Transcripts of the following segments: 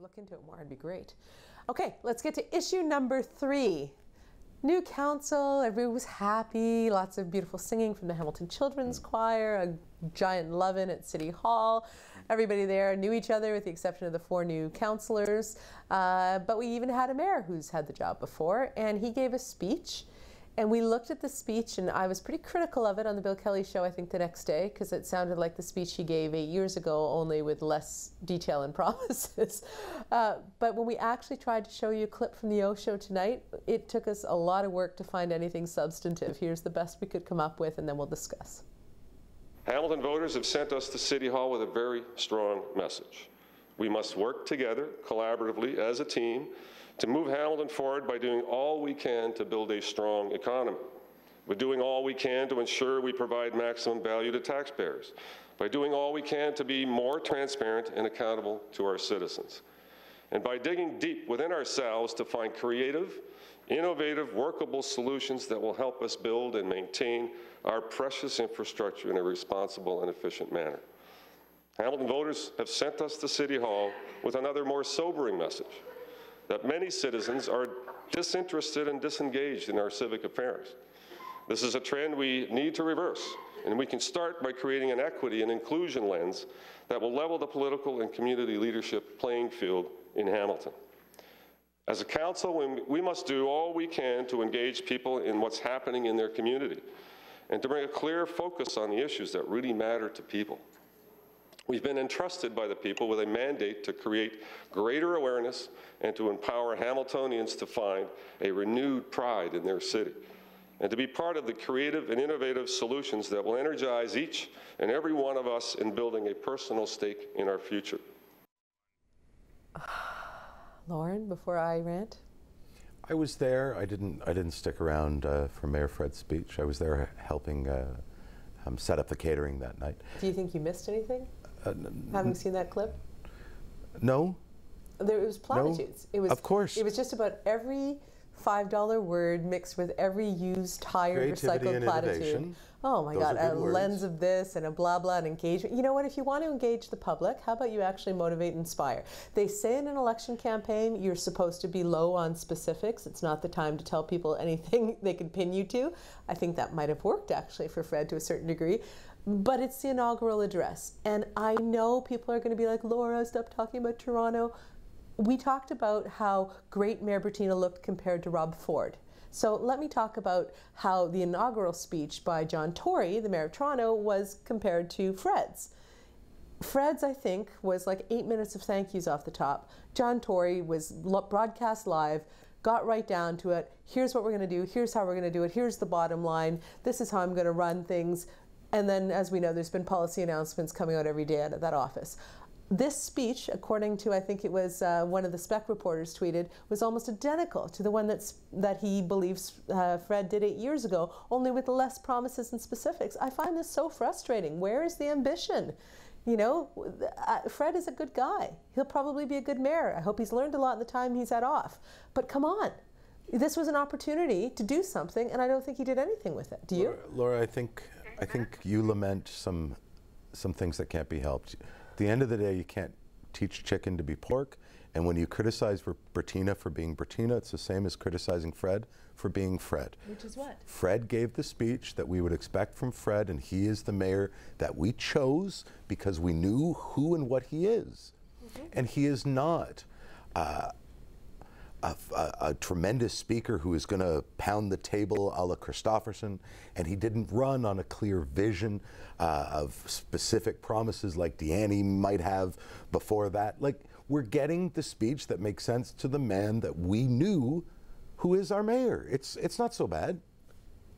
look into it more. It'd be great. Okay, let's get to issue number 3. New council, everyone was happy, lots of beautiful singing from the Hamilton Children's Choir, a giant love-in at City Hall. Everybody there knew each other with the exception of the 4 new councillors. But we even had a mayor who's had the job before, and he gave a speech. And we looked at the speech, and I was pretty critical of it on the Bill Kelly show, I think, the next day, because it sounded like the speech he gave 8 years ago, only with less detail and promises. But when we actually tried to show you a clip from the O show tonight, it took us a lot of work to find anything substantive. Here's the best we could come up with, and then we'll discuss. Hamilton voters have sent us to City Hall with a very strong message. We must work together, collaboratively, as a team, to move Hamilton forward by doing all we can to build a strong economy. We're doing all we can to ensure we provide maximum value to taxpayers, by doing all we can to be more transparent and accountable to our citizens, and by digging deep within ourselves to find creative, innovative, workable solutions that will help us build and maintain our precious infrastructure in a responsible and efficient manner. Hamilton voters have sent us to City Hall with another more sobering message, that many citizens are disinterested and disengaged in our civic affairs. This is a trend we need to reverse, and we can start by creating an equity and inclusion lens that will level the political and community leadership playing field in Hamilton. As a council, we must do all we can to engage people in what's happening in their community and to bring a clear focus on the issues that really matter to people. We've been entrusted by the people with a mandate to create greater awareness and to empower Hamiltonians to find a renewed pride in their city and to be part of the creative and innovative solutions that will energize each and every one of us in building a personal stake in our future. Loren, before I rant? I was there. I didn't stick around for Mayor Fred's speech. I was there helping set up the catering that night. Do you think you missed anything? Having seen that clip? No. It was platitudes. No, of course. It was just about every $5 word mixed with every used, tired, recycled platitude. Innovation. Oh my God, a lens of this and a blah blah and engagement. You know what, if you want to engage the public, how about you actually motivate and inspire? They say in an election campaign, you're supposed to be low on specifics. It's not the time to tell people anything they can pin you to. I think that might have worked actually for Fred to a certain degree. But it's the inaugural address. And I know people are going to be like, Laura, stop talking about Toronto. We talked about how great Mayor Bertina looked compared to Rob Ford. So let me talk about how the inaugural speech by John Tory, the Mayor of Toronto, was compared to Fred's. Fred's, I think, was like 8 minutes of thank yous off the top. John Tory was broadcast live, got right down to it. Here's what we're going to do. Here's how we're going to do it. Here's the bottom line. This is how I'm going to run things. And then, as we know, there's been policy announcements coming out every day out of that office. This speech, according to, I think it was one of the Spec reporters tweeted, was almost identical to the one that he believes Fred did 8 years ago, only with less promises and specifics. I find this so frustrating. Where is the ambition? You know, Fred is a good guy. He'll probably be a good mayor. I hope he's learned a lot in the time he's had off. But come on. This was an opportunity to do something, and I don't think he did anything with it. Do you? Laura, I think you lament some things that can't be helped. At the end of the day, you can't teach chicken to be pork, and when you criticize Bertina for being Bertina, it's the same as criticizing Fred for being Fred. Which is what? Fred gave the speech that we would expect from Fred, and he is the mayor that we chose because we knew who and what he is. Mm-hmm. And he is not a tremendous speaker who is going to pound the table a la Christofferson, and he didn't run on a clear vision of specific promises like Deanne might have before that. Like, we're getting the speech that makes sense to the man that we knew who is our mayor. It's not so bad.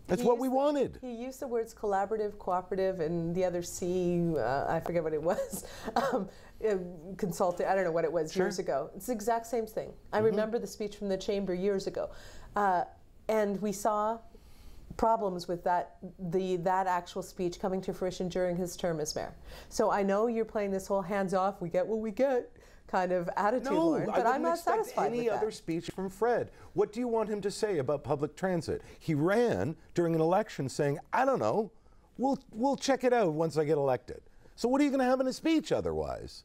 That's what we wanted. He used the words collaborative, cooperative, and the other C, I forget what it was, consultant, I don't know what it was years ago. It's the exact same thing. I remember the speech from the chamber years ago. And we saw problems with that actual speech coming to fruition during his term as mayor. So I know you're playing this whole hands off, we get what we get kind of attitude, Loren, but I'm not satisfied with that. Any other speech from Fred. What do you want him to say about public transit? He ran during an election saying, I don't know, we'll check it out once I get elected. So what are you going to have in a speech otherwise?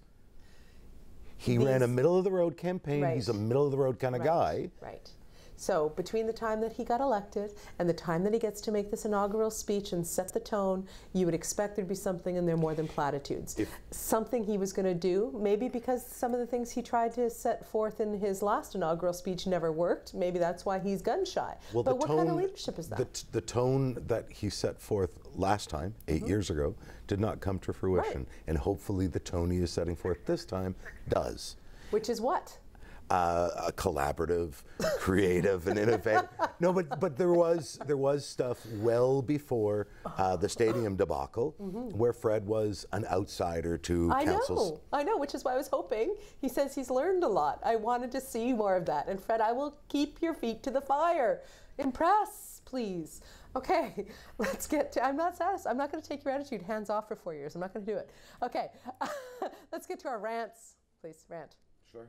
He ran a middle-of-the-road campaign. Right. He's a middle-of-the-road kind of guy. Right. So between the time that he got elected and the time that he gets to make this inaugural speech and set the tone, you would expect there'd be something in there more than platitudes. Something he was going to do, maybe because some of the things he tried to set forth in his last inaugural speech never worked. Maybe that's why he's gun shy. Well, but what kind of leadership is that? The tone that he set forth last time, 8 years ago, did not come to fruition. Right. And hopefully the tone he is setting forth this time does. Which is what? A collaborative, creative, and innovative. No, but there was stuff well before the stadium debacle, where Fred was an outsider to councils. I know, which is why I was hoping. He says he's learned a lot. I wanted to see more of that. And Fred, I will keep your feet to the fire. Impress, please. Okay, let's get to, I'm not satisfied. I'm not going to take your attitude hands off for 4 years. I'm not going to do it. Okay, let's get to our rants. Please, rant. Sure.